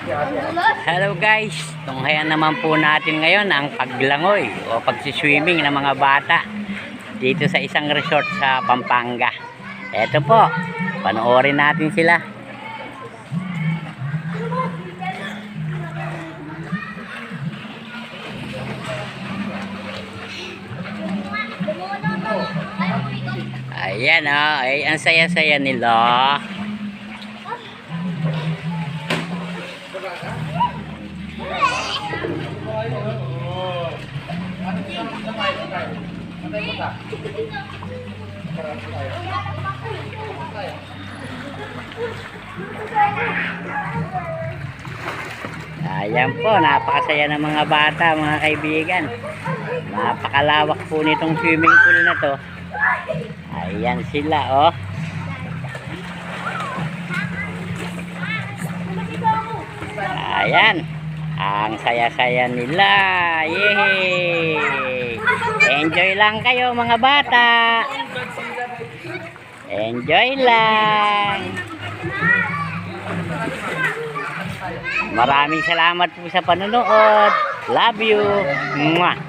Hello guys, tunghayan naman po natin ngayon ang paglangoy o pagsiswimming ng mga bata dito sa isang resort sa Pampanga. Eto po, panoorin natin sila. Ayan ay ang saya-saya nila. Ayan po, napakasaya ng mga bata, mga kaibigan. Napakalawak po nitong swimming pool na to. Ayan sila, oh. Ayan, ang saya-saya nila. Yay! Enjoy lang kayo mga bata. Enjoy lang. Maraming salamat po sa panonood. Love you. Mwah.